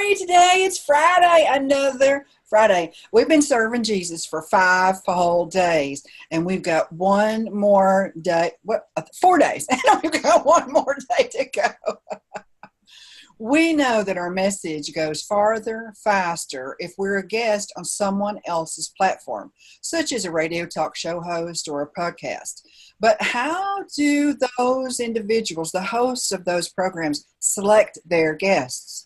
free today. It's Friday, another Friday. We've been serving Jesus for 5 whole days, and we've got one more day. 4 days, and we've got one more day to go. We know that our message goes farther, faster if we're a guest on someone else's platform, such as a radio talk show host or a podcast. But how do those individuals, the hosts of those programs, select their guests?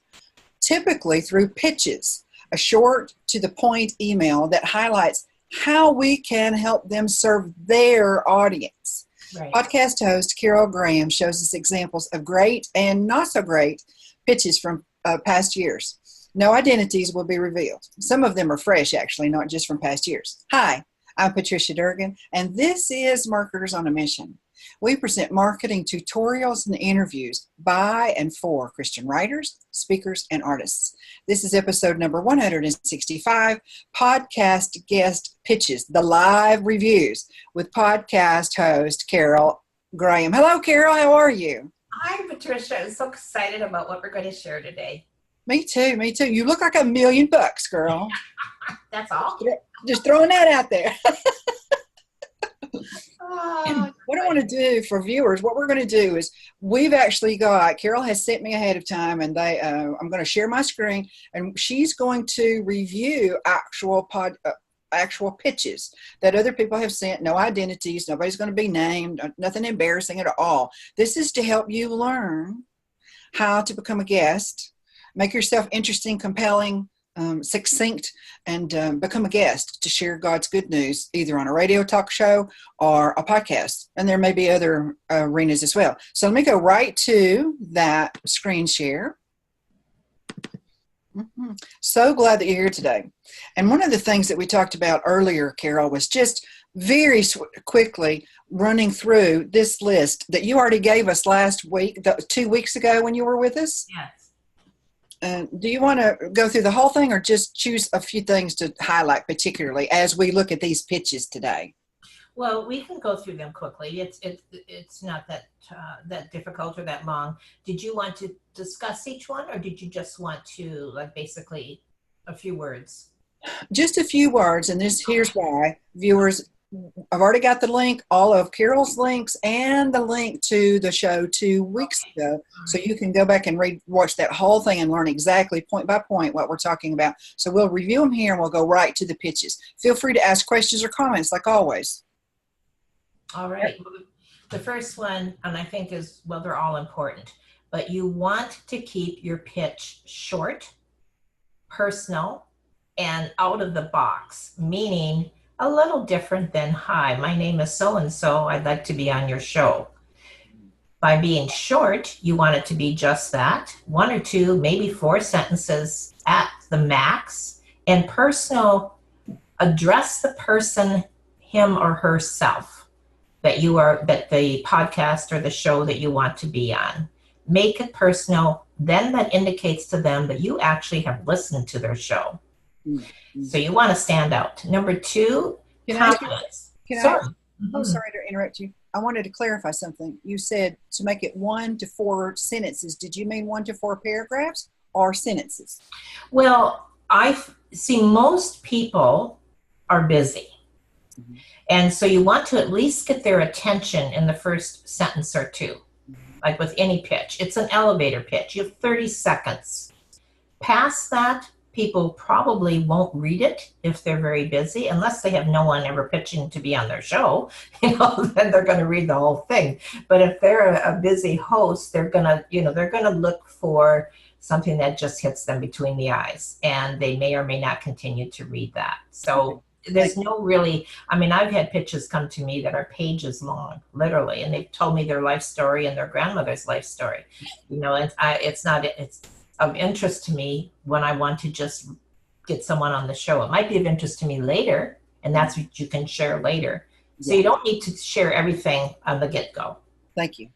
Typically through pitches, a short to the point email that highlights how we can help them serve their audience. Right. Podcast host Carol Graham shows us examples of great and not so great pitches from past years. No identities will be revealed. Some of them are fresh, actually, not just from past years. Hi, I'm Patricia Durgan, and this is Marketers on a Mission. We present marketing tutorials and interviews by and for Christian writers, speakers, and artists. This is episode number 165, Podcast Guest Pitches, the live reviews with podcast host Carol Graham. Hello, Carol. How are you? Hi, Patricia. I'm so excited about what we're going to share today. Me too. You look like $1,000,000, girl. That's all? Just throwing that out there. What I want to do for viewers, what we're going to do is we've actually got, Carol has sent me ahead of time, and I'm going to share my screen, and she's going to review actual pitches that other people have sent. No identities. Nobody's going to be named. Nothing embarrassing at all. This is to help you learn how to become a guest, make yourself interesting, compelling, succinct, and become a guest to share God's good news, either on a radio talk show or a podcast. And there may be other arenas as well. So let me go right to that screen share. Mm-hmm. So glad that you're here today. And one of the things that we talked about earlier, Carol, was just very quickly running through this list that you already gave us last week, 2 weeks ago when you were with us. Yes. Do you want to go through the whole thing, or just choose a few things to highlight particularly as we look at these pitches today? Well, we can go through them quickly. It's not that difficult or that long. Did you want to discuss each one, or did you just want to basically a few words? Just a few words, and here's why. Viewers, I've already got the link, all of Carol's links, and the link to the show 2 weeks ago, so you can go back and watch that whole thing and learn exactly point by point what we're talking about. So we'll review them here, and we'll go right to the pitches. Feel free to ask questions or comments like always. All right. The first one, and I think they're all important, but you want to keep your pitch short, personal, and out of the box, meaning a little different than, hi, my name is so-and-so, I'd like to be on your show. By being short, you want it to be just that, 1 or 2, maybe 4 sentences at the max, and personal, address the person, him or herself, that the podcast or the show that you want to be on. Make it personal. Then that indicates to them that you actually have listened to their show. Mm-hmm. So you want to stand out. Number 2, confidence. I'm sorry to interrupt you. I wanted to clarify something. You said to make it 1 to 4 sentences. Did you mean 1 to 4 paragraphs or sentences? Well, I see most people are busy. Mm-hmm. And so you want to at least get their attention in the first sentence or 2, like with any pitch. It's an elevator pitch. You have 30 seconds. Past that, people probably won't read it if they're very busy, unless they have no one ever pitching to be on their show. Then they're going to read the whole thing. But if they're a busy host, they're going to look for something that just hits them between the eyes, and they may or may not continue to read that. So there's no really, I've had pitches come to me that are pages long, literally, and they've told me their life story and their grandmother's life story, and it's of interest to me when I want to just get someone on the show. It might be of interest to me later, and that's what you can share later. So you don't need to share everything on the get-go. Thank you.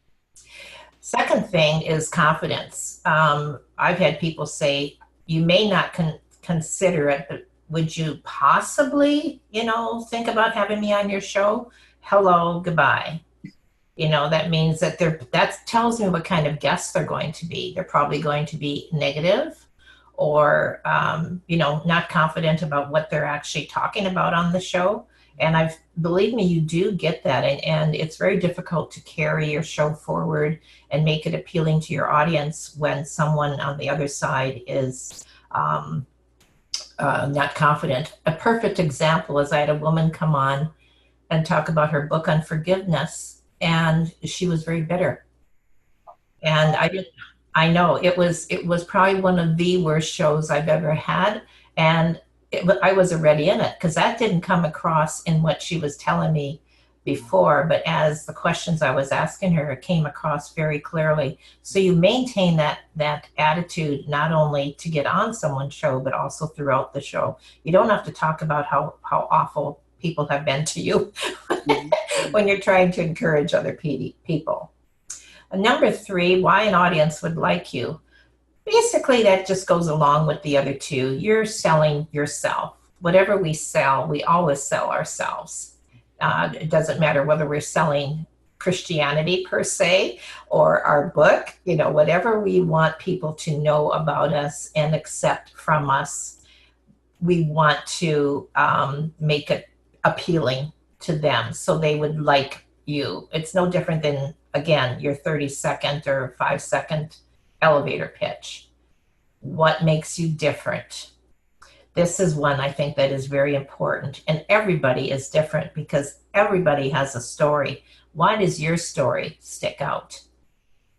Second thing is confidence. I've had people say, you may not consider it, but would you possibly, think about having me on your show? Hello, goodbye. That means that tells me what kind of guests they're going to be. They're probably going to be negative, or, not confident about what they're actually talking about on the show. And believe me, you do get that. And it's very difficult to carry your show forward and make it appealing to your audience when someone on the other side is not confident. A perfect example is I had a woman come on and talk about her book on forgiveness, and she was very bitter. And I know it was probably one of the worst shows I've ever had. And I was already in it because that didn't come across in what she was telling me before, but as the questions I was asking her, it came across very clearly. So you maintain that attitude, not only to get on someone's show, but also throughout the show. You don't have to talk about how awful people have been to you when you're trying to encourage other people. Number 3, why an audience would like you. Basically, that just goes along with the other two. You're selling yourself. Whatever we sell, we always sell ourselves. It doesn't matter whether we're selling Christianity per se or our book, whatever we want people to know about us and accept from us, we want to make it appealing to them so they would like you. It's no different than, again, your 30-second or 5-second elevator pitch. What makes you different? This is one I think that is very important, and everybody is different because everybody has a story. Why does your story stick out?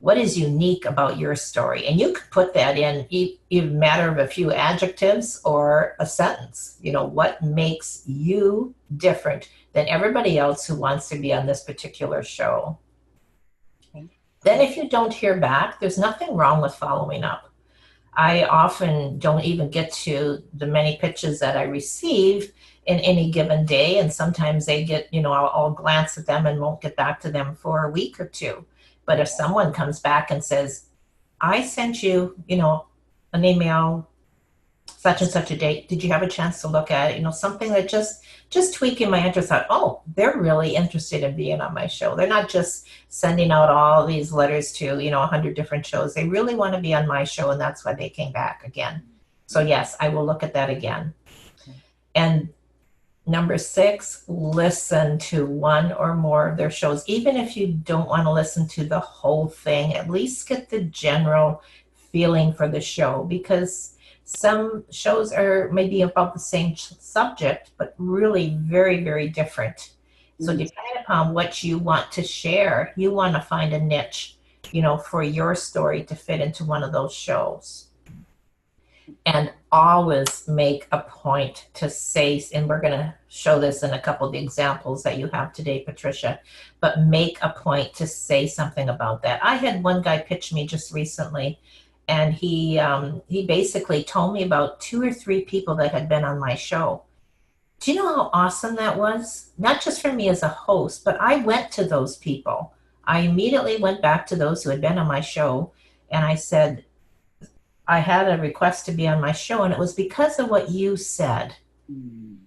What is unique about your story? And you could put that in a matter of a few adjectives or a sentence. What makes you different than everybody else who wants to be on this particular show? Okay. Then if you don't hear back, there's nothing wrong with following up. I often don't even get to the many pitches that I receive in any given day. And sometimes they get, I'll glance at them and won't get back to them for a week or two. But if someone comes back and says, I sent you, an email, such and such a date, did you have a chance to look at it? Something that just tweaking my interest out. Oh, they're really interested in being on my show. They're not just sending out all these letters to, 100 different shows. They really want to be on my show, and that's why they came back again. So yes, I will look at that again. And number 6, listen to one or more of their shows. Even if you don't want to listen to the whole thing, at least get the general feeling for the show, because some shows are maybe about the same subject, but really very, very different. So depending upon what you want to share, you want to find a niche, for your story to fit into one of those shows. And always make a point to say, and we're going to show this in a couple of the examples that you have today, Patricia, but make a point to say something about that. I had one guy pitch me just recently, and he basically told me about 2 or 3 people that had been on my show. Do you know how awesome that was? Not just for me as a host, but I went to those people. I immediately went back to those who had been on my show, and I said, I had a request to be on my show, and it was because of what you said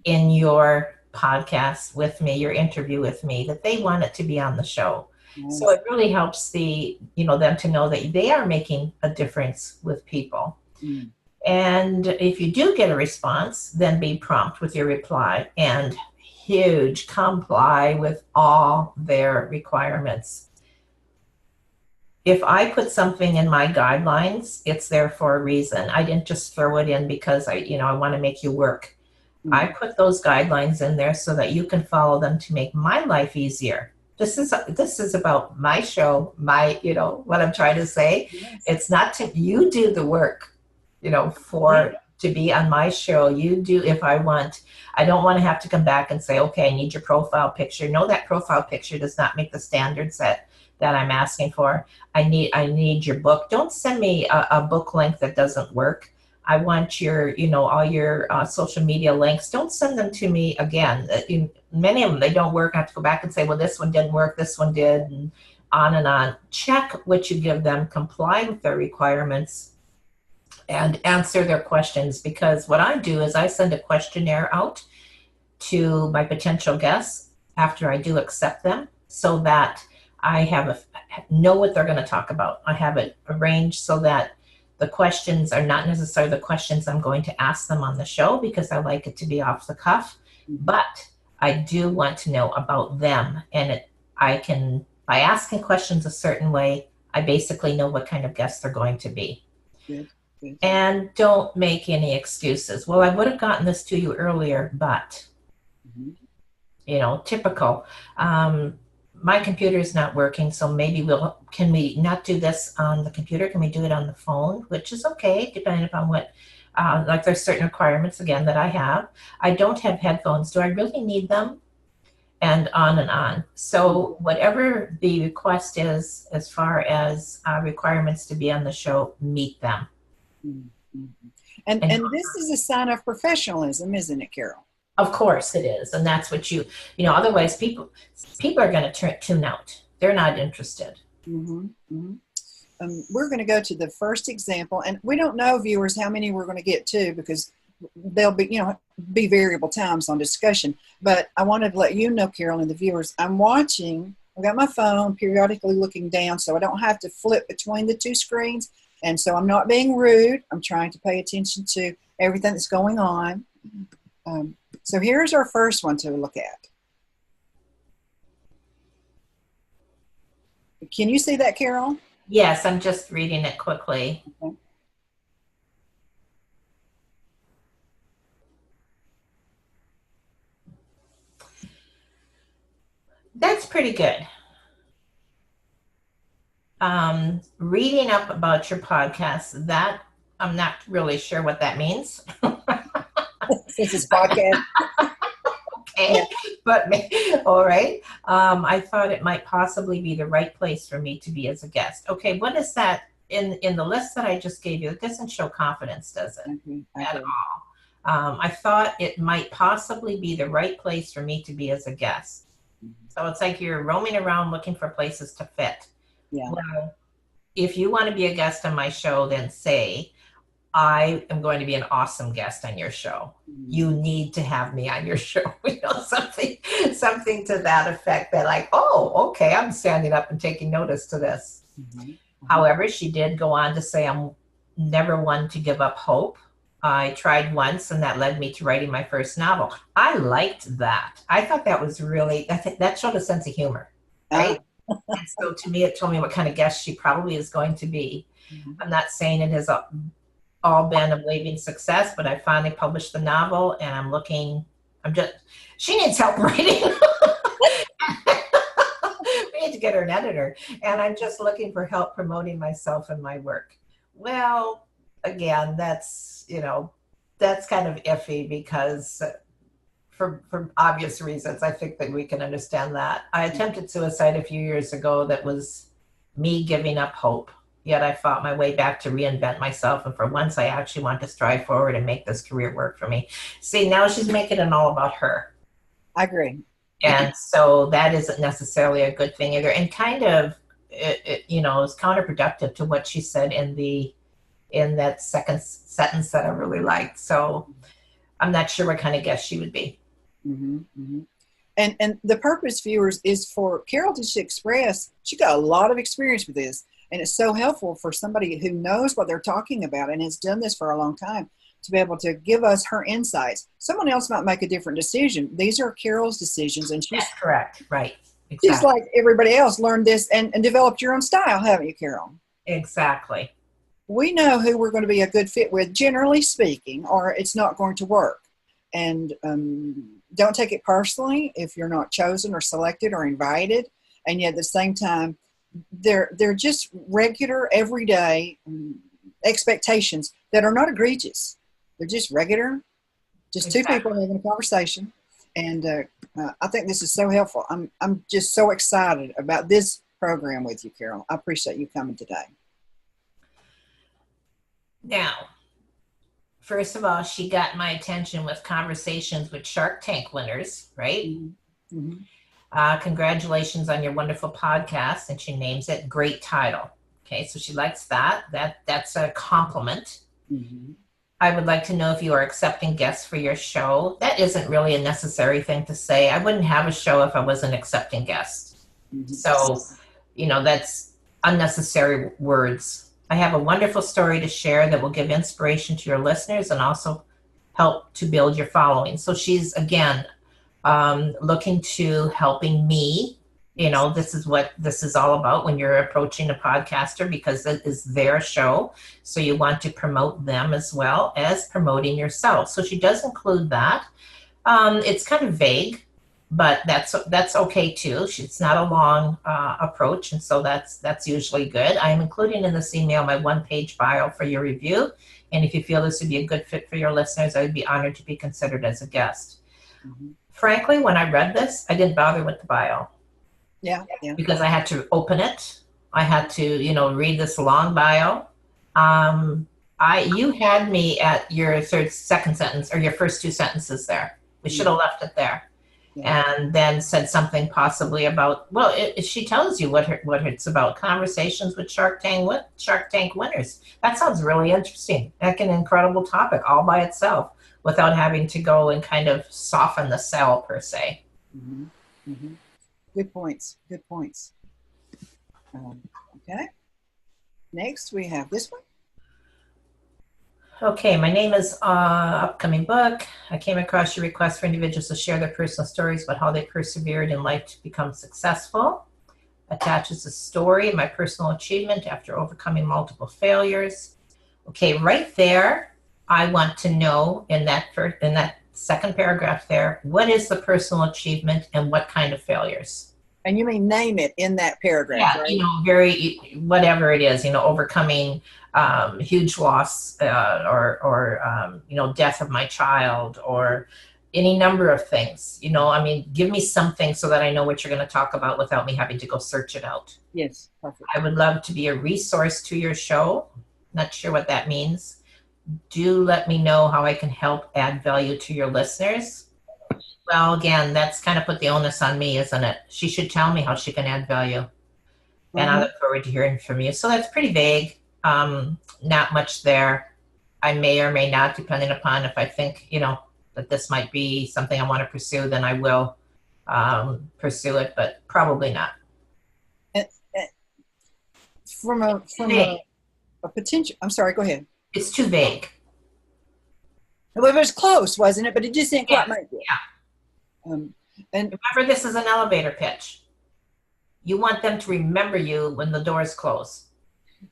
in your podcast with me, your interview with me, that they wanted to be on the show. Nice. So it really helps them to know that they are making a difference with people. And if you do get a response, then be prompt with your reply and comply with all their requirements. If I put something in my guidelines, it's there for a reason. I didn't just throw it in because I want to make you work. I put those guidelines in there so that you can follow them to make my life easier. This is about my show, what I'm trying to say. Yes. It's not you do the work, to be on my show. You do, I don't want to have to come back and say, okay, I need your profile picture. No, that profile picture does not make the standards that I'm asking for. I need your book. Don't send me a book link that doesn't work. I want your, all your social media links. Don't send them to me again. Many of them, they don't work. I have to go back and say, well, this one didn't work, this one did, and on and on. Check what you give them, comply with their requirements, and answer their questions. Because what I do is I send a questionnaire out to my potential guests after I do accept them, so that I know what they're going to talk about. I have it arranged so that The questions are not necessarily the questions I'm going to ask them on the show because I like it to be off the cuff, but I do want to know about them. And I can, by asking questions a certain way, I basically know what kind of guest they're going to be. Good. Good. And don't make any excuses. Well, I would have gotten this to you earlier, but, typical. My computer is not working, so maybe can we not do this on the computer? Can we do it on the phone? Which is okay, depending upon what, like there's certain requirements, again, that I have. I don't have headphones. Do I really need them? And on and on. So whatever the request is, as far as requirements to be on the show, meet them. And this is a sign of professionalism, isn't it, Carol? Of course it is. And that's what otherwise people are going to tune out. They're not interested. We're going to go to the first example, and we don't know, viewers, how many we're going to get to because there'll be variable times on discussion. But I wanted to let you know, Carol, and the viewers, I've got my phone periodically looking down so I don't have to flip between the two screens. And so I'm not being rude. I'm trying to pay attention to everything that's going on. So here's our first one to look at. Can you see that, Carol? Yes, I'm just reading it quickly. Okay. That's pretty good. Reading up about your podcast, that I'm not really sure what that means. This is podcast. Okay, yeah. But all right. I thought it might possibly be the right place for me to be as a guest. Okay, what is that in the list that I just gave you? It doesn't show confidence, does it? At all. I thought it might possibly be the right place for me to be as a guest. So it's like you're roaming around looking for places to fit. Yeah. Well, if you want to be a guest on my show, then say, I am going to be an awesome guest on your show. You need to have me on your show. Something to that effect. That like, oh, okay, I'm standing up and taking notice to this. However, she did go on to say, I'm never one to give up hope. I tried once, and that led me to writing my first novel. I liked that. I thought that was really, that showed a sense of humor, right? And so to me, it told me what kind of guest she probably is going to be. I'm not saying it has all been a waving success, but I finally published the novel, and she needs help writing. We need to get her an editor. And I'm just looking for help promoting myself and my work. Well, again, that's kind of iffy because for obvious reasons, I think that we can understand that. I attempted suicide a few years ago. That was me giving up hope. Yet I fought my way back to reinvent myself. And for once, I actually want to strive forward and make this career work for me. See, now she's making it all about her. I agree. And so that isn't necessarily a good thing either. And kind of, it is counterproductive to what she said in that second sentence that I really liked. So I'm not sure what kind of guest she would be. And the purpose, viewers, is for Carol to express she got a lot of experience with this. And it's so helpful for somebody who knows what they're talking about and has done this for a long time to be able to give us her insights. Someone else might make a different decision. These are Carol's decisions. And she's That's correct. Right. Exactly. Just like everybody else learned this and developed your own style, haven't you, Carol? Exactly. We know who we're going to be a good fit with, generally speaking, or it's not going to work. And don't take it personally if you're not chosen or selected or invited. And yet at the same time, they're just regular, everyday expectations that are not egregious. They're just regular, just two people having a conversation. And I think this is so helpful. I'm just so excited about this program with you, Carol. I appreciate you coming today. Now, first of all, she got my attention with conversations with Shark Tank winners, right? Congratulations on your wonderful podcast. And she names it Great Title. Okay, so she likes that. That's a compliment. I would like to know if you are accepting guests for your show. That isn't really a necessary thing to say. I wouldn't have a show if I wasn't accepting guests. So, that's unnecessary words. I have a wonderful story to share that will give inspiration to your listeners and also help to build your following. So she's, again, looking to helping me. This is what this is all about when you're approaching a podcaster, because it is their show. So you want to promote them as well as promoting yourself. So she does include that. It's kind of vague, but that's okay too. It's not a long approach, and so that's usually good. I am including in this email my one-page bio for your review, and if you feel this would be a good fit for your listeners, I would be honored to be considered as a guest. Mm-hmm. Frankly, when I read this, I didn't bother with the bio. Yeah. Because I had to open it. I had to, read this long bio. You had me at your second sentence, or your first two sentences there. We should have left it there. Yeah. And then said something possibly about, she tells you what it's about, conversations with Shark Tank winners. That sounds really interesting. Like an incredible topic all by itself, without having to go and kind of soften the sell per se. Mm-hmm. Mm-hmm. Good points. Okay. Next we have this one. Okay, my name is upcoming book. I came across your request for individuals to share their personal stories about how they persevered in life to become successful. Attaches a story of my personal achievement after overcoming multiple failures. Okay, right there, I want to know in that second paragraph there, what is the personal achievement and what kind of failures? And you mean name it in that paragraph, right? Whatever it is, overcoming huge loss or death of my child, or any number of things. Give me something so that I know what you're going to talk about without me having to go search it out. Yes, perfect. I would love to be a resource to your show. Not sure what that means. Do let me know how I can help add value to your listeners. Well, again, that's kind of put the onus on me, isn't it? She should tell me how she can add value. Mm-hmm. And I look forward to hearing from you. So that's pretty vague. Not much there. I may or may not, depending upon if I think, that this might be something I want to pursue, then I will pursue it, but probably not. From a potential, I'm sorry, go ahead. It's too vague. Well, it was close, wasn't it? But it just didn't quite make it. Yeah. And remember, this is an elevator pitch. You want them to remember you when the doors close.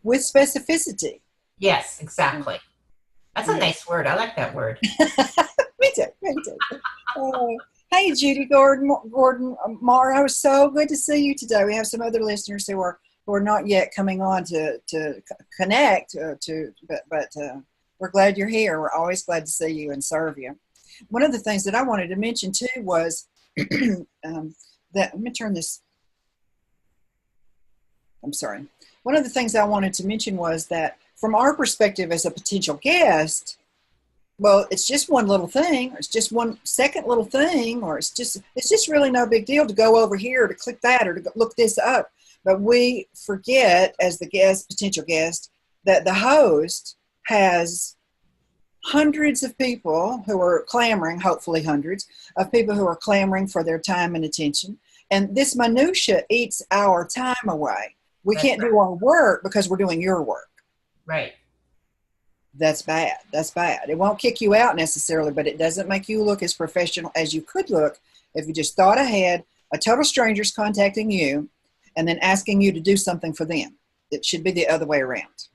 With specificity. Yes, exactly. That's a nice word. I like that word. Me too. Hey, Judy Gordon, Mara, it was so good to see you today. We have some other listeners who are not yet coming on to connect, but we're glad you're here. We're always glad to see you and serve you. One of the things that I wanted to mention too was that, let me turn this, I'm sorry. One of the things I wanted to mention was that from our perspective as a potential guest, well, it's just one little thing, or it's just one second little thing, or it's just really no big deal to go over here, to click that, or to look this up. But we forget, as the potential guest, that the host has hundreds of people who are clamoring, hopefully hundreds of people who are clamoring for their time and attention. And this minutia eats our time away. We can't do our work because we're doing your work. Right. That's bad. It won't kick you out necessarily, but it doesn't make you look as professional as you could look if you just thought ahead, a total stranger's contacting you and then asking you to do something for them. It should be the other way around.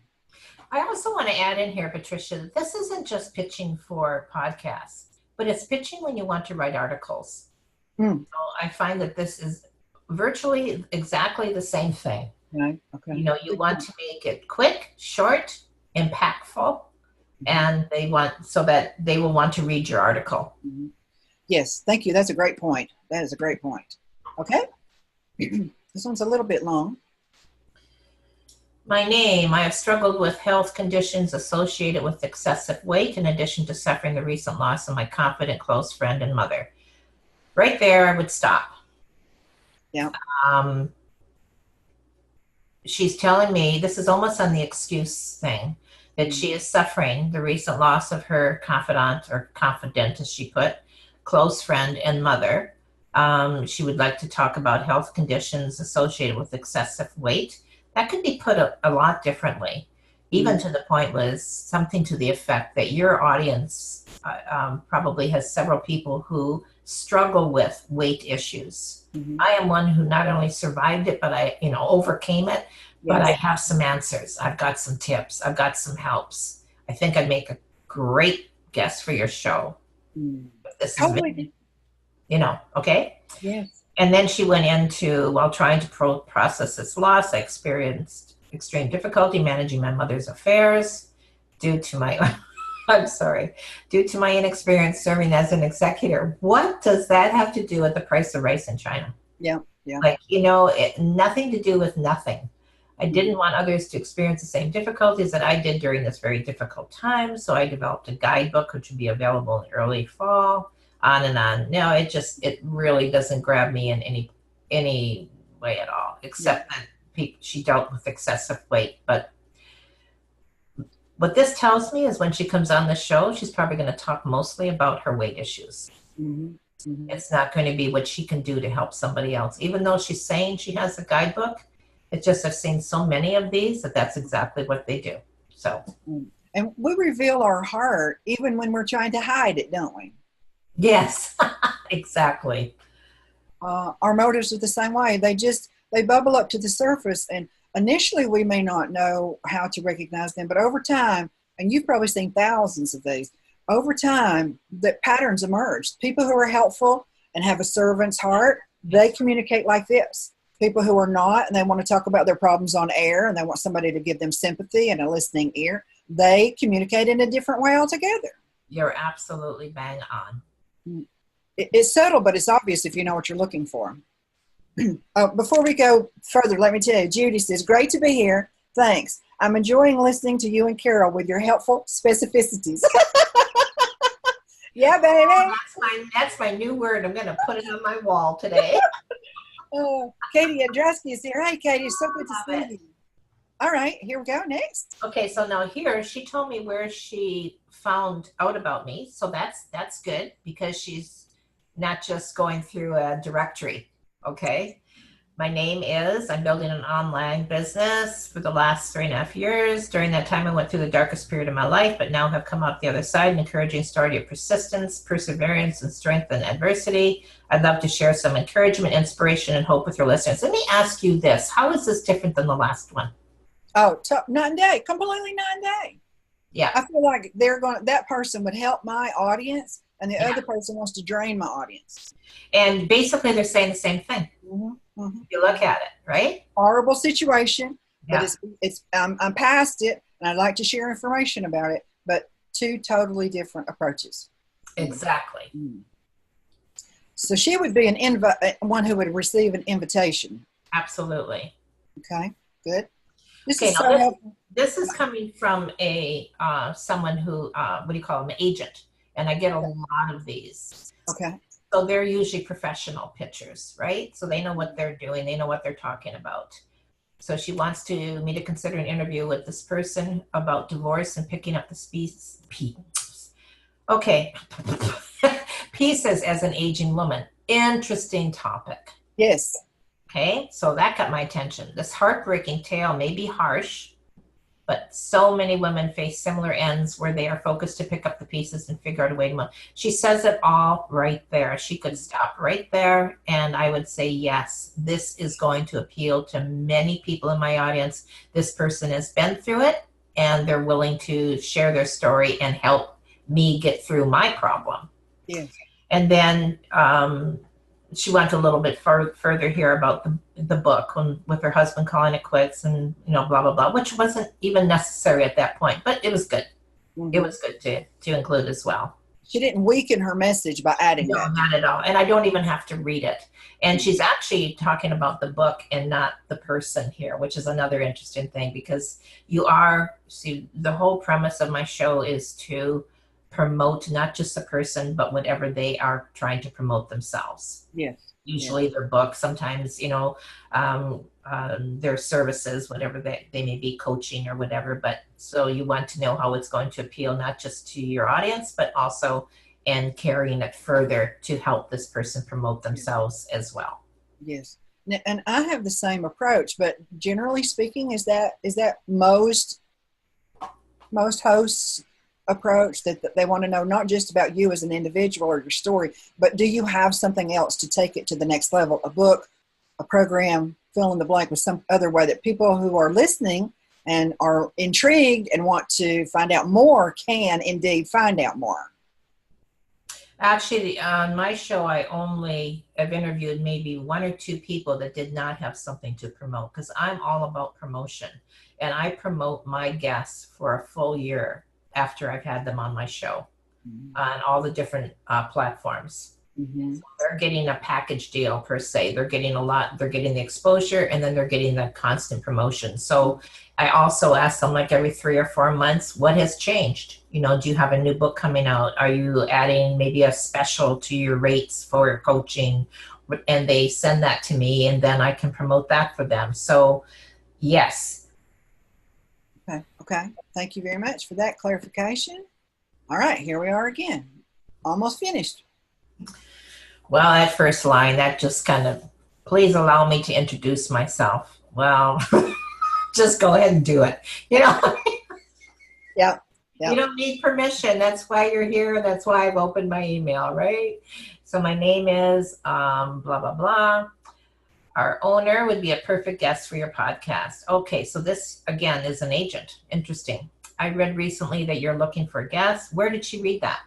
I also want to add in here, Patricia, that this isn't just pitching for podcasts, but it's pitching when you want to write articles. So I find that this is virtually exactly the same thing. Okay. You want to make it quick, short, impactful, and so that they will want to read your article. Mm-hmm. Yes, thank you. That's a great point. That is a great point. Okay. This one's a little bit long. My name, I have struggled with health conditions associated with excessive weight, in addition to suffering the recent loss of my confident close friend and mother. Right there, I would stop. Yeah. She's telling me, this is almost on the excuse thing, that she is suffering the recent loss of her confidant, as she put, close friend and mother. She would like to talk about health conditions associated with excessive weight. That could be put a lot differently. even to the point was something to the effect that your audience probably has several people who struggle with weight issues. I am one who not only survived it, but I, overcame it, but I have some answers. I've got some tips. I've got some helps. I think I'd make a great guest for your show. This is, okay? Yes. And then she went into, while trying to process this loss, I experienced extreme difficulty managing my mother's affairs due to my, due to my inexperience serving as an executor. What does that have to do with the price of rice in China? Yeah. Like, nothing to do with nothing. I didn't want others to experience the same difficulties that I did during this very difficult time. So I developed a guidebook, which would be available in early fall, on and on. No, it really doesn't grab me in any way at all, except that she dealt with excessive weight. But what this tells me is when she comes on the show, she's probably going to talk mostly about her weight issues. It's not going to be what she can do to help somebody else. Even though she's saying she has a guidebook, it's just I've seen so many of these that's exactly what they do. So, and we reveal our heart even when we're trying to hide it, don't we? Yes, exactly. Our motives are the same way. They bubble up to the surface, and initially we may not know how to recognize them, but over time, and you've probably seen thousands of these, over time, the patterns emerge. People who are helpful and have a servant's heart, they communicate like this. People who are not, and they want to talk about their problems on air, and they want somebody to give them sympathy and a listening ear, they communicate in a different way altogether. You're absolutely bang on. It's subtle, but it's obvious if you know what you're looking for. Before we go further, let me tell you, Judy says, great to be here. Thanks. I'm enjoying listening to you and Carol with your helpful specificities. Yeah, baby. Oh, that's my new word. I'm going to put it on my wall today. Katie Andrusky is here. Hey, Katie, it's so good to see you. All right, here we go. Next. Okay, so now here she told me where she found out about me. So that's good because she's not just going through a directory. Okay. My name is, I'm building an online business for the last 3.5 years. During that time, I went through the darkest period of my life, but now have come out the other side, an encouraging story of persistence, perseverance, and strength in adversity. I'd love to share some encouragement, inspiration, and hope with your listeners. Let me ask you this. How is this different than the last one? Oh, night and day, completely night and day. Yeah. I feel like that person would help my audience, and the other person wants to drain my audience. And basically they're saying the same thing. If you look at it, right? Horrible situation, but I'm past it, and I'd like to share information about it, but two totally different approaches. Exactly. So she would be one who would receive an invitation. Absolutely. Okay, good. This is coming from someone who, what do you call them, an agent, and I get a lot of these. Okay. So they're usually professional pitchers, right? So they know what they're doing. They know what they're talking about. So she wants me to consider an interview with this person about divorce and picking up the pieces. Okay. Pieces as an aging woman. Interesting topic. Yes. Okay. So that got my attention. This heartbreaking tale may be harsh, but so many women face similar ends where they are focused to pick up the pieces and figure out a way to move. She says it all right there. She could stop right there, and I would say, yes, this is going to appeal to many people in my audience. This person has been through it, and they're willing to share their story and help me get through my problem. Yes. And then she went a little bit further here about the book with her husband calling it quits and, blah, blah, blah, which wasn't even necessary at that point, but it was good. It was good to include as well. She didn't weaken her message by adding that. No, not at all. And I don't even have to read it. And she's actually talking about the book and not the person here, which is another interesting thing because the whole premise of my show is to promote not just the person, but whatever they are trying to promote themselves. Yes. Usually their book, sometimes, their services, whatever they may be, coaching or whatever. But so you want to know how it's going to appeal, not just to your audience, but also and carrying it further to help this person promote themselves as well. Yes. And I have the same approach, but generally speaking, is that most most hosts approach, that they want to know not just about you as an individual or your story, but do you have something else to take it to the next level? A book, a program, fill in the blank with some other way that people who are listening and are intrigued and want to find out more can indeed find out more. Actually, on my show, I only have interviewed maybe 1 or 2 people that did not have something to promote, because I'm all about promotion. And I promote my guests for a full year after I've had them on my show on all the different platforms. So they're getting a package deal per se. They're getting a lot, they're getting the exposure, and then they're getting the constant promotion. So I also ask them, like, every 3 or 4 months, what has changed? You know, do you have a new book coming out? Are you adding maybe a special to your rates for coaching? And they send that to me, and then I can promote that for them. So yes. Okay. Thank you very much for that clarification. All right, here we are again. Almost finished. Well, that first line, that just kind of, please allow me to introduce myself. Well, just go ahead and do it. You know? Yeah. You don't need permission. That's why you're here. That's why I've opened my email, right? So my name is blah, blah, blah. Our owner would be a perfect guest for your podcast. Okay, so this, again, is an agent. Interesting. I read recently that you're looking for guests. Where did she read that?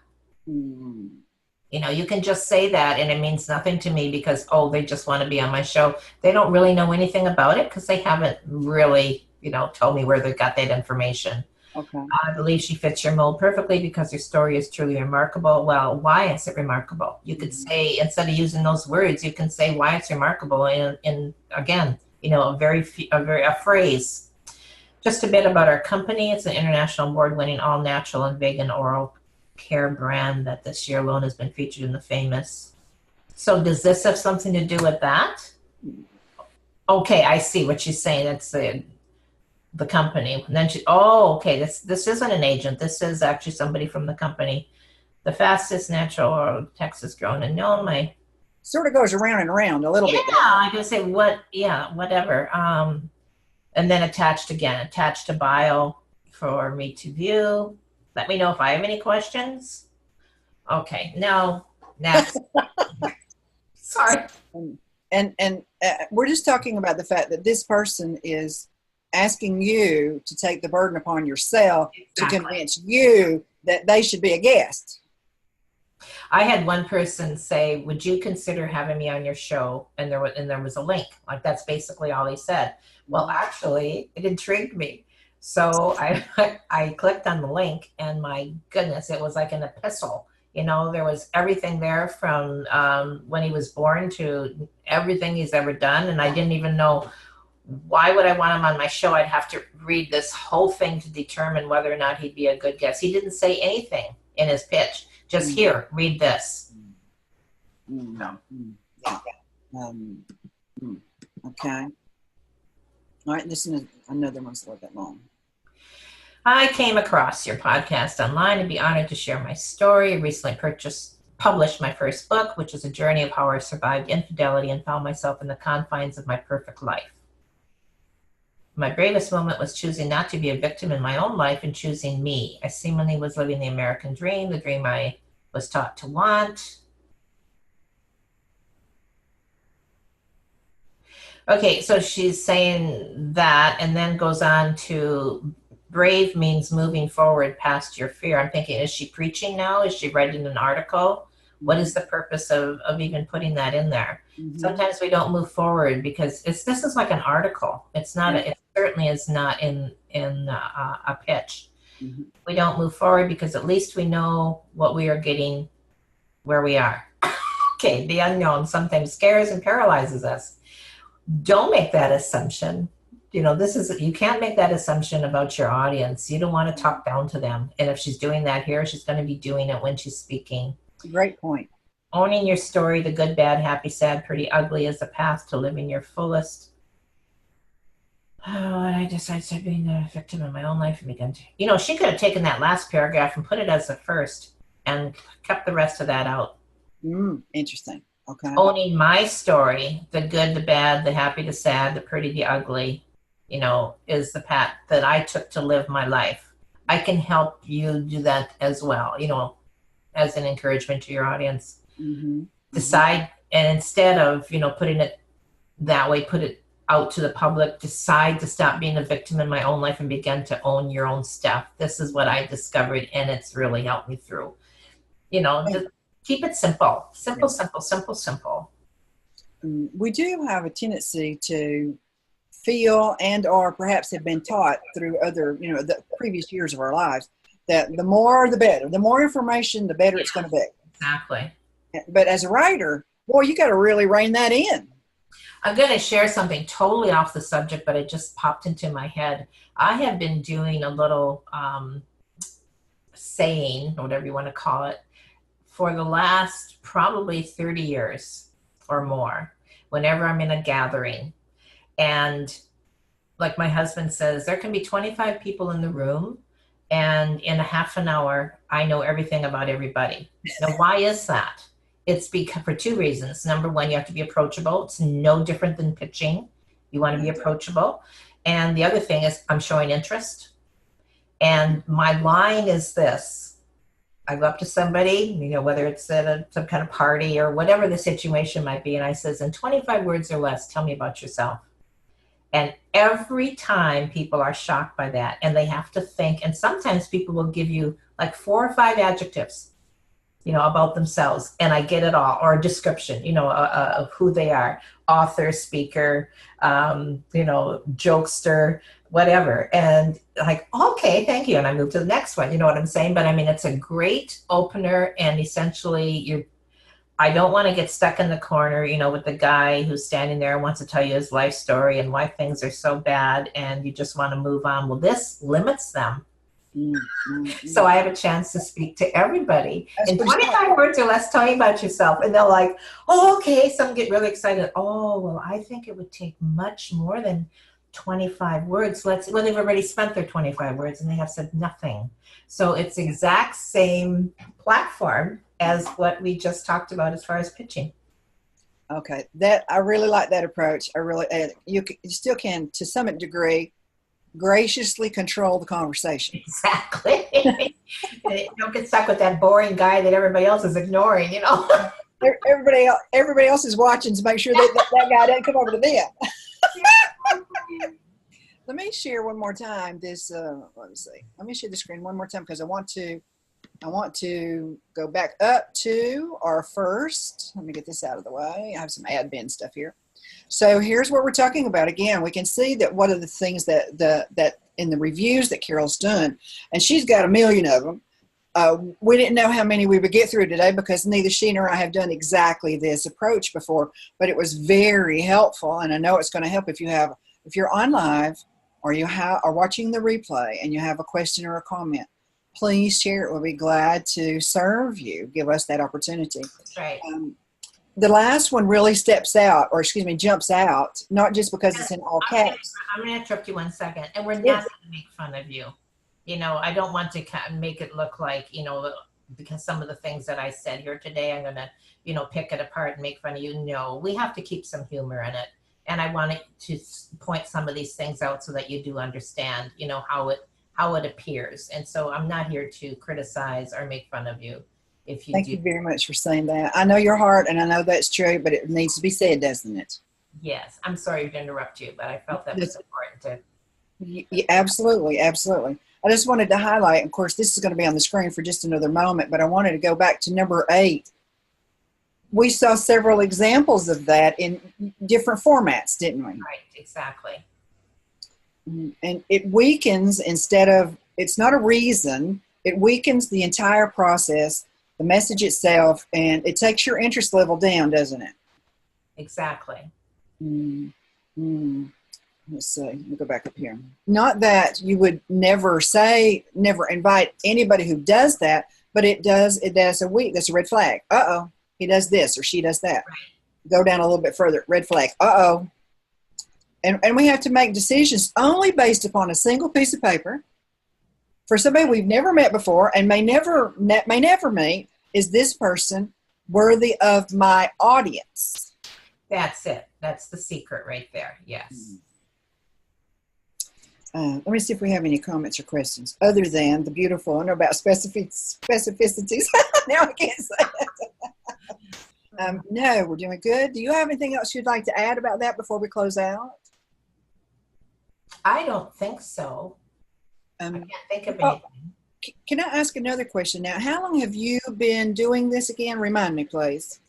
You know, you can just say that and it means nothing to me because, oh, they just want to be on my show. They don't really know anything about it because they haven't really, you know, told me where they got that information. Okay. I believe she fits your mold perfectly because your story is truly remarkable. Well, why is it remarkable? You could say, instead of using those words, you can say why it's remarkable in again, you know, a phrase. Just a bit about our company. It's an international award-winning all-natural and vegan oral care brand that this year alone has been featured in The Famous. So does this have something to do with that? Okay, I see what she's saying. That's the company. And then okay, this isn't an agent. This is actually somebody from the company. The fastest natural oil Texas grown and known. My sort of goes around and around a little bit. Yeah, I can say whatever. And then attached to bio for me to view. Let me know if I have any questions. Okay, now next. Sorry. And we're just talking about the fact that this person is asking you to take the burden upon yourself to convince you that they should be a guest. I had one person say, would you consider having me on your show? And there was a link. Like, that's basically all he said. Well, actually, it intrigued me. So I clicked on the link, and my goodness, it was like an epistle. You know, there was everything there from when he was born to everything he's ever done. And I didn't even know, why would I want him on my show? I'd have to read this whole thing to determine whether or not he'd be a good guest. He didn't say anything in his pitch. Just here, read this. No. Yeah. Okay. All right, this is another one's a little bit long. I came across your podcast online and be honored to share my story. I recently published my first book, which is a journey of how I survived infidelity and found myself in the confines of my perfect life. My bravest moment was choosing not to be a victim in my own life and choosing me. I seemingly was living the American dream, the dream I was taught to want. Okay, so she's saying that and then goes on to brave means moving forward past your fear. I'm thinking, is she preaching now? Is she writing an article? What is the purpose of even putting that in there? Mm-hmm. Sometimes we don't move forward because this is like an article. It's not. It certainly is not in a pitch. Mm-hmm. We don't move forward because at least we know what we are getting, where we are. Okay, the unknown sometimes scares and paralyzes us. Don't make that assumption. You know, you can't make that assumption about your audience. You don't want to talk down to them. And if she's doing that here, she's going to be doing it when she's speaking. Great point. Owning your story, the good, bad, happy, sad, pretty, ugly, is the path to living your fullest. Oh, and I decided to being a victim in my own life and began to, you know, she could have taken that last paragraph and put it as the first and kept the rest of that out. Interesting. Okay. Owning my story, the good, the bad, the happy, the sad, the pretty, the ugly, you know, is the path that I took to live my life. I can help you do that as well, as an encouragement to your audience. Mm-hmm. Decide, and instead of, putting it that way, put it out to the public, decide to stop being a victim in my own life and begin to own your own stuff. This is what I discovered, and it's really helped me through. Just keep it simple, simple, simple, simple, simple. We do have a tendency to feel and or perhaps have been taught through other, the previous years of our lives that the more the better. The more information, the better it's going to be. Exactly. But as a writer, boy, you got to really rein that in. I'm going to share something totally off the subject, but it just popped into my head. I have been doing a little saying, whatever you want to call it, for the last probably 30 years or more, whenever I'm in a gathering. And like my husband says, there can be 25 people in the room, and in a half an hour, I know everything about everybody. Now, why is that? It's because for two reasons. Number one, you have to be approachable. It's no different than pitching. You want to be approachable. And the other thing is I'm showing interest. And my line is this. I go up to somebody, whether it's at some kind of party or whatever the situation might be, and I says, in 25 words or less, tell me about yourself. And every time people are shocked by that, and they have to think, and sometimes people will give you like 4 or 5 adjectives, about themselves, and I get it all, or a description, of who they are, author, speaker, jokester, whatever. And like, okay, thank you. And I move to the next one, you know what I'm saying? But I mean, it's a great opener, and essentially I don't want to get stuck in the corner, with the guy who's standing there and wants to tell you his life story and why things are so bad, and you just want to move on. Well, this limits them. So I have a chance to speak to everybody. In 25 words or less, tell me about yourself. And they're like, oh, okay. Some get really excited. Oh, well, I think it would take much more than 25 words. Well, they've already spent their 25 words and they have said nothing. So it's the exact same platform as what we just talked about as far as pitching. Okay. I really like that approach. I really, you still can, to some degree, graciously control the conversation. Exactly. Don't get stuck with that boring guy that everybody else is ignoring, Everybody else is watching to make sure that guy doesn't come over to them. Let me share one more time this, let me see. Let me share the screen one more time because I want to go back up to our first, let me get this out of the way. I have some admin stuff here. So here's what we're talking about. Again, we can see that one of the things that in the reviews that Carol's done, and she's got 1 million of them. We didn't know how many we would get through today because neither she nor I have done exactly this approach before, but it was very helpful. And I know it's going to help if you're on live or are watching the replay and you have a question or a comment. Please share it. We'll be glad to serve you. Give us that opportunity. Right. The last one really jumps out, not just because it's in all caps. I'm going to interrupt you 1 second. And we're not going to make fun of you. I don't want to make it look like, because some of the things that I said here today, I'm going to, pick it apart and make fun of you. No, we have to keep some humor in it. And I wanted to point some of these things out so that you do understand, how it appears. And so I'm not here to criticize or make fun of you. Thank you very much for saying that. I know your heart, and I know that's true, but it needs to be said, doesn't it? Yes. I'm sorry to interrupt you, but I felt that was important Yeah, absolutely, absolutely. I just wanted to highlight, of course, this is going to be on the screen for just another moment, but I wanted to go back to number 8. We saw several examples of that in different formats, didn't we? Right, exactly. And it weakens it's not a reason, it weakens the entire process, the message itself, and it takes your interest level down, doesn't it? Exactly. Let's see. Let me go back up here. Not that you would never invite anybody who does that, but that's a red flag. Uh-oh, he does this or she does that. Right. Go down a little bit further. Red flag. Uh-oh. And we have to make decisions only based upon a single piece of paper for somebody we've never met before and may never meet. Is this person worthy of my audience? That's it. That's the secret right there. Yes. Let me see if we have any comments or questions other than the beautiful. I know about specificities. Now I can't say that. No, we're doing good. Do you have anything else you'd like to add about that before we close out? I don't think so. I can't think of anything. Can I ask another question now? How long have you been doing this again? Remind me, please.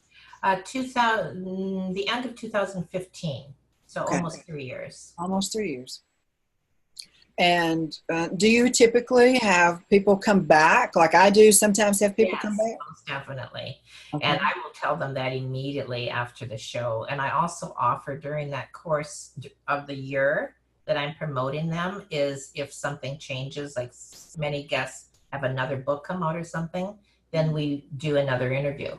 The end of 2015. So Okay. almost 3 years. Almost 3 years. And do you typically have people come back, like I do sometimes have people come back? Most definitely. Okay. And I will tell them that immediately after the show. And I also offer during that course of the year that I'm promoting them is if something changes, like many guests have another book come out or something, then we do another interview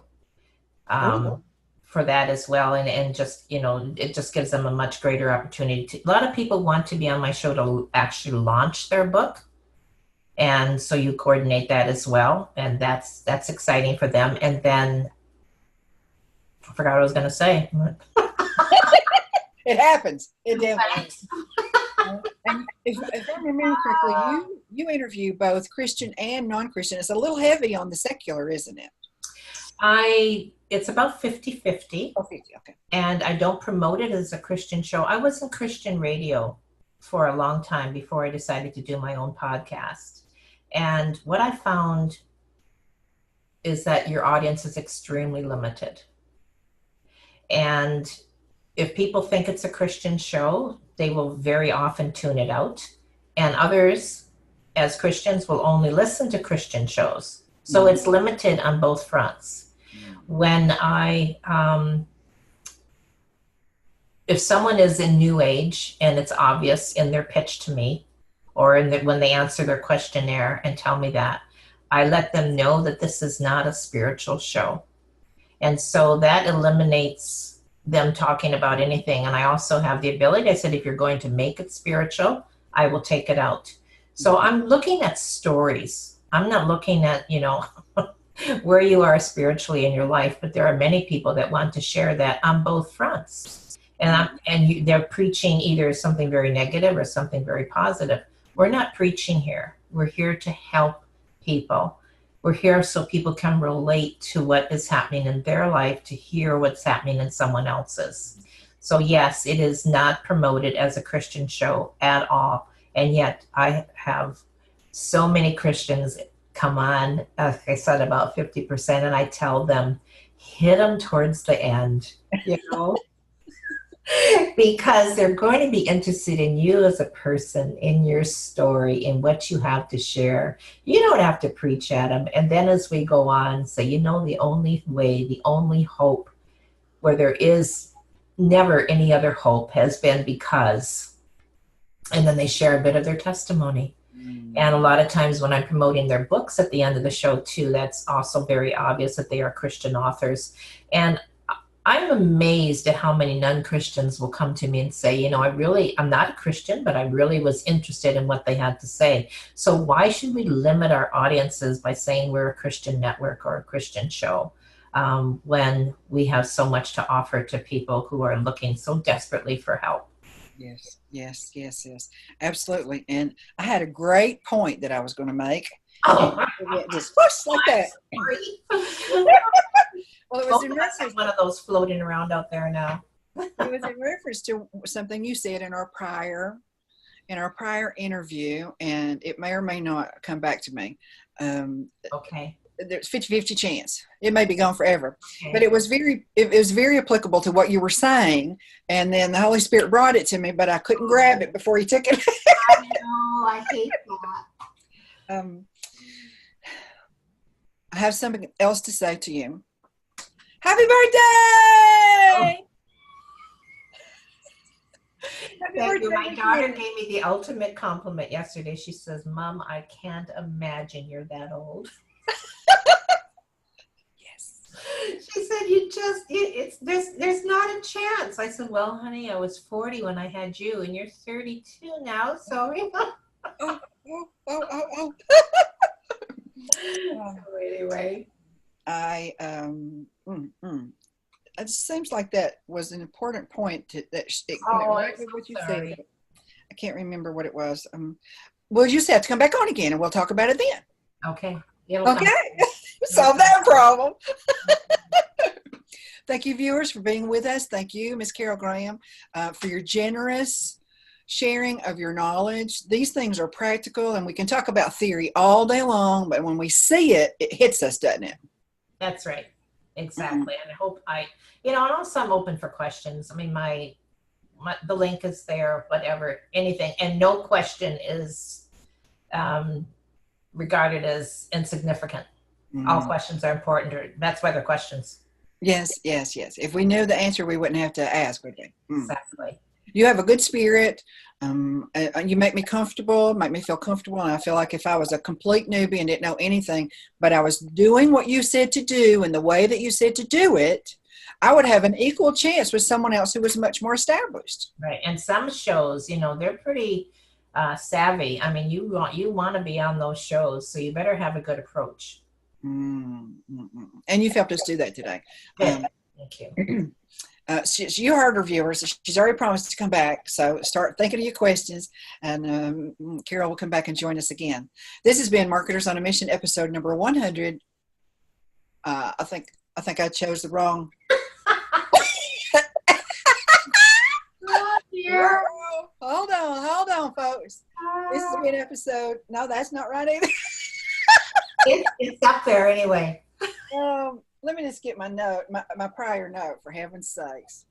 for that as well. And just, it just gives them a much greater opportunity. A lot of people want to be on my show to actually launch their book. And so you coordinate that as well. And that's exciting for them. And then I forgot what I was going to say. It happens. It definitely. And if I remember correctly, you interview both Christian and non-Christian. It's a little heavy on the secular, isn't it? It's about 50-50. Oh, 50, okay. And I don't promote it as a Christian show. I was in Christian radio for a long time before I decided to do my own podcast. And what I found is that your audience is extremely limited. And if people think it's a Christian show, they will very often tune it out. And others, as Christians, will only listen to Christian shows. So it's limited on both fronts. When if someone is in New Age and it's obvious in their pitch to me, or when they answer their questionnaire and tell me that, I let them know that this is not a spiritual show. And so that eliminates them talking about anything. And I also have the ability, I said, if you're going to make it spiritual, I will take it out. So I'm looking at stories. I'm not looking at, where you are spiritually in your life, but there are many people that want to share that on both fronts. And they're preaching either something very negative or something very positive. We're not preaching here. We're here to help people. We're here so people can relate to what is happening in their life, to hear what's happening in someone else's. So yes, it is not promoted as a Christian show at all. And yet I have so many Christians come on, like I said, about 50%, and I tell them, hit them towards the end, because they're going to be interested in you as a person, in your story, in what you have to share. You don't have to preach at them. And then as we go on, say, the only way, the only hope, where there is never any other hope, has been because, and then they share a bit of their testimony. And a lot of times when I'm promoting their books at the end of the show too, that's also very obvious that they are Christian authors. And I'm amazed at how many non-Christians will come to me and say, I'm not a Christian, but I really was interested in what they had to say. So why should we limit our audiences by saying we're a Christian network or a Christian show, when we have so much to offer to people who are looking so desperately for help? Yes. Absolutely. And I had a great point that I was going to make. Oh, just whoosh, like that. Well, it was in reference, one of those floating around out there now. It was in reference to something you said in our prior interview, and it may or may not come back to me. Okay. There's 50-50 chance it may be gone forever. Okay. But it was very applicable to what you were saying, and then the Holy Spirit brought it to me, but I couldn't grab it before he took it. I know, I hate that. I have something else to say to you. Happy birthday! Happy birthday! My daughter gave me the ultimate compliment yesterday. She says, "Mom, I can't imagine you're that old." Yes. She said, there's not a chance. I said, well, honey, I was 40 when I had you, and you're 32 now, so Oh. So anyway, it seems like that was an important point what you said. I can't remember what it was. We'll just have to come back on again and we'll talk about it then. Okay. Okay. Solve that problem. Thank you, viewers, for being with us. Thank you, Miss Carol Graham, for your generous sharing of your knowledge. These things are practical, and we can talk about theory all day long, but when we see it, it hits us, doesn't it? That's right. Exactly. And I hope and also I'm open for questions. I mean, the link is there, whatever, anything. And no question is regarded as insignificant. All questions are important. That's why they're questions. Yes. If we knew the answer, we wouldn't have to ask, would we? Exactly. You have a good spirit. You make me comfortable, make me feel comfortable. And I feel like if I was a complete newbie and didn't know anything, but I was doing what you said to do and the way that you said to do it, I would have an equal chance with someone else who was much more established. Right. And some shows, they're pretty savvy. I mean, you want to be on those shows, so you better have a good approach. And you've helped us do that today. Thank you. You heard her, viewers. She's already promised to come back, so start thinking of your questions, and Carol will come back and join us again. This has been Marketers on a Mission, episode number 100. I think I chose the wrong. Hold on, folks. This has been episode. No, that's not right either. It's up there anyway. Let me just get my note, my prior note, for heaven's sakes.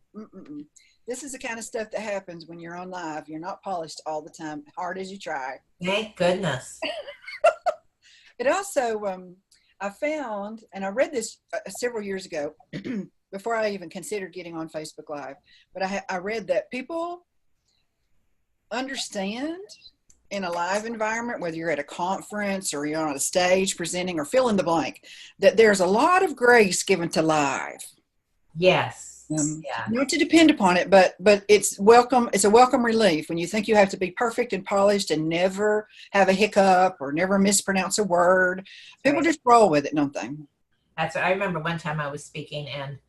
This is the kind of stuff that happens when you're on live. You're not polished all the time, hard as you try. Thank goodness. It also, I found, and I read this several years ago, before I even considered getting on Facebook Live, but I read that people understand in a live environment, whether you're at a conference or you're on a stage presenting or fill in the blank, that there's a lot of grace given to live. Yes. Not to depend upon it, but it's welcome. It's a welcome relief when you think you have to be perfect and polished and never have a hiccup or never mispronounce a word. People just roll with it, don't they? That's what I remember. One time I was speaking and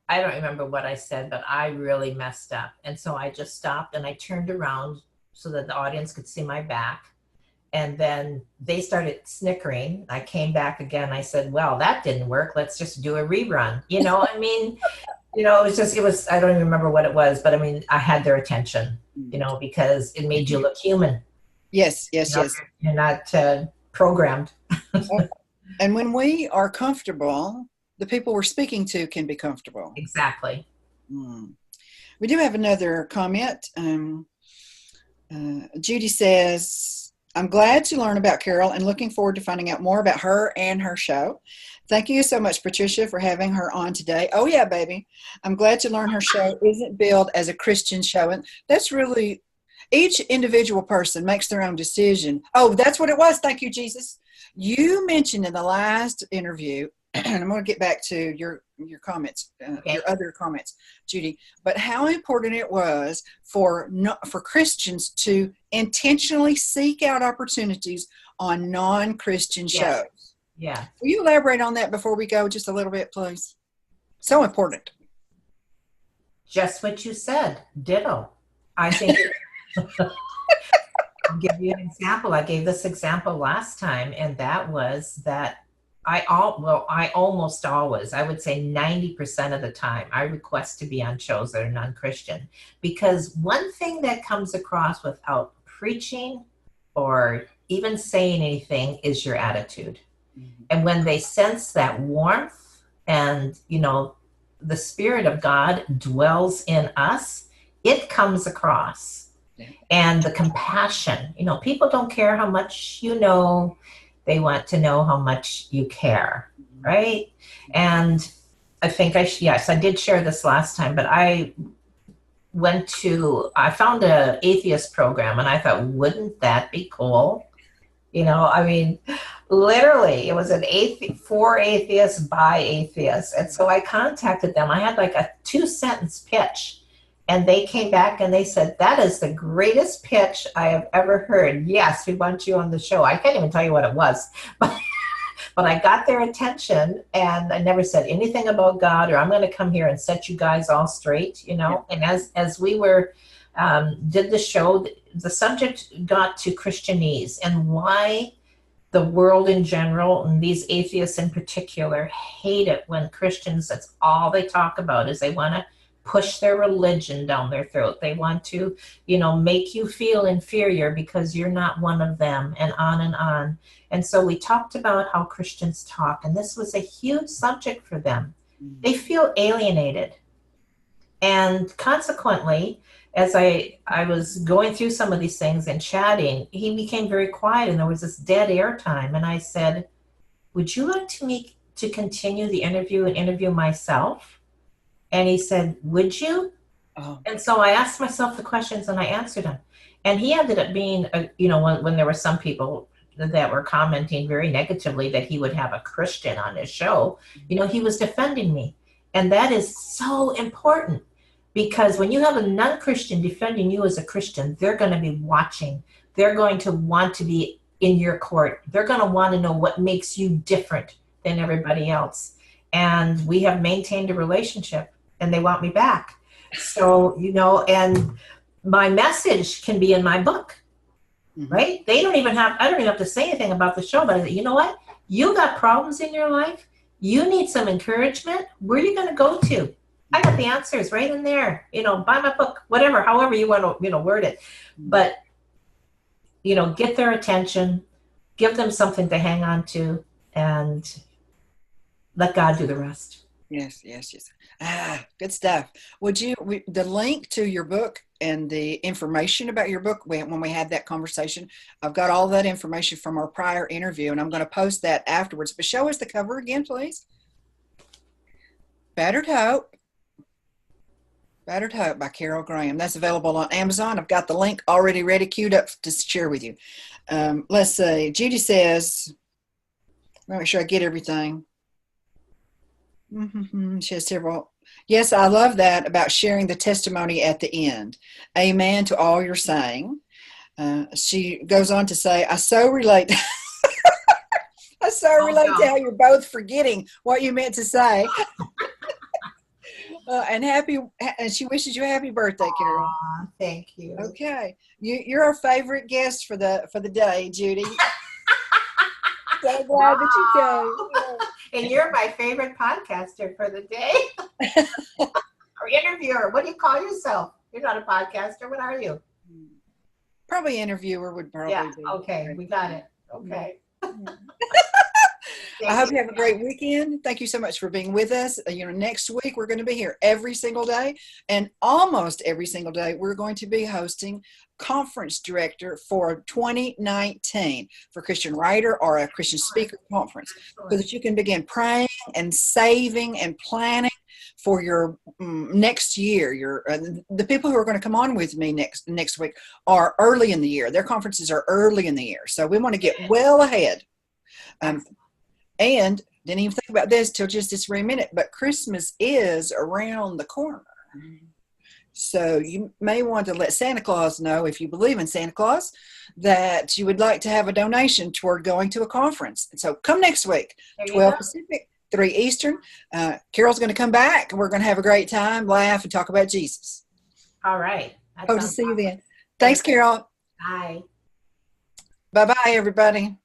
I don't remember what I said, but I really messed up. And so I just stopped and I turned around so that the audience could see my back. And then they started snickering. I came back again. I said, well, that didn't work. Let's just do a rerun. I mean, it was, I don't even remember what it was, but I mean, I had their attention, because it made you look human. Yes. You're not programmed. And when we are comfortable, the people we're speaking to can be comfortable. Exactly. We do have another comment. Judy says, I'm glad to learn about Carol and looking forward to finding out more about her and her show. Thank you so much, Patricia, for having her on today. Oh, yeah, baby. I'm glad to learn her show isn't billed as a Christian show. And that's really, each individual person makes their own decision. Oh, that's what it was. Thank you, Jesus. You mentioned in the last interview, and I'm going to get back to your comments, your other comments, Judy, but how important it was for Christians to intentionally seek out opportunities on non-Christian shows. Yeah. Will you elaborate on that before we go just a little bit, please? So important. Just what you said. Ditto. I think I'll give you an example. I gave this example last time, and that was that I almost always, I would say 90% of the time, I request to be on shows that are non-Christian, because one thing that comes across without preaching or even saying anything is your attitude. Mm-hmm. And when they sense that warmth and, the Spirit of God dwells in us, it comes across. Yeah. And the compassion, people don't care how much you know. They want to know how much you care, right? And I think I did share this last time, but I found an atheist program and I thought, wouldn't that be cool? I mean, literally it was for atheists by atheists. And so I contacted them. I had like a 2-sentence pitch. And they came back and they said, that is the greatest pitch I have ever heard. Yes, we want you on the show. I can't even tell you what it was. But I got their attention and I never said anything about God or I'm going to come here and set you guys all straight, And as we were did the show. The subject got to Christianese and why the world in general, and these atheists in particular, hate it when Christians, that's all they talk about, is they want to push their religion down their throat. They want to, make you feel inferior because you're not one of them, and on and on. And so we talked about how Christians talk, and this was a huge subject for them. They feel alienated. And consequently, as I was going through some of these things and chatting, he became very quiet and there was this dead air time. And I said, would you like to continue the interview and interview myself? And he said, would you? Oh. And so I asked myself the questions and I answered them. And he ended up being, when there were some people that were commenting very negatively that he would have a Christian on his show, he was defending me. And that is so important. Because when you have a non-Christian defending you as a Christian, they're going to be watching. They're going to want to be in your court. They're going to want to know what makes you different than everybody else. And we have maintained a relationship and they want me back. So, and my message can be in my book, right? I don't even have to say anything about the show, but I say, you know what? You got problems in your life. You need some encouragement. Where are you going to go to? I got the answers right in there, buy my book, whatever, however you want to, word it. But, get their attention, give them something to hang on to, and let God do the rest. Yes. Good stuff. The link to your book and the information about your book, when we had that conversation, I've got all that information from our prior interview, and I'm going to post that afterwards. But show us the cover again, please. Battered Hope by Carol Graham. That's available on Amazon. I've got the link already ready, queued up to share with you. Let's see. Judy says, make sure I get everything. She has several. Yes, I love that about sharing the testimony at the end. Amen to all you're saying. She goes on to say, I so relate. I so relate to how you're both forgetting what you meant to say. And she wishes you a happy birthday, Carol. Aww, thank you. Okay, you're our favorite guest for the day, Judy. So glad that you came. And you're my favorite podcaster for the day, or interviewer. What do you call yourself? You're not a podcaster. What are you? Probably interviewer would probably be. Okay, we got it. Okay. I hope you have a great weekend. Thank you so much for being with us. Next week we're going to be here every single day, and almost every single day we're going to be hosting conference director for 2019 for Christian Writer or a Christian Speaker Conference, so that you can begin praying and saving and planning for your next year. The people who are going to come on with me next week are early in the year. Their conferences are early in the year, so we want to get well ahead. And didn't even think about this till just this very minute, but Christmas is around the corner. So you may want to let Santa Claus know, if you believe in Santa Claus, that you would like to have a donation toward going to a conference. And so come next week, 12 Pacific, 3 Eastern. Carol's going to come back, and we're going to have a great time, laugh, and talk about Jesus. All right. Hope to see you then. Thanks, Carol. Bye. Bye-bye, everybody.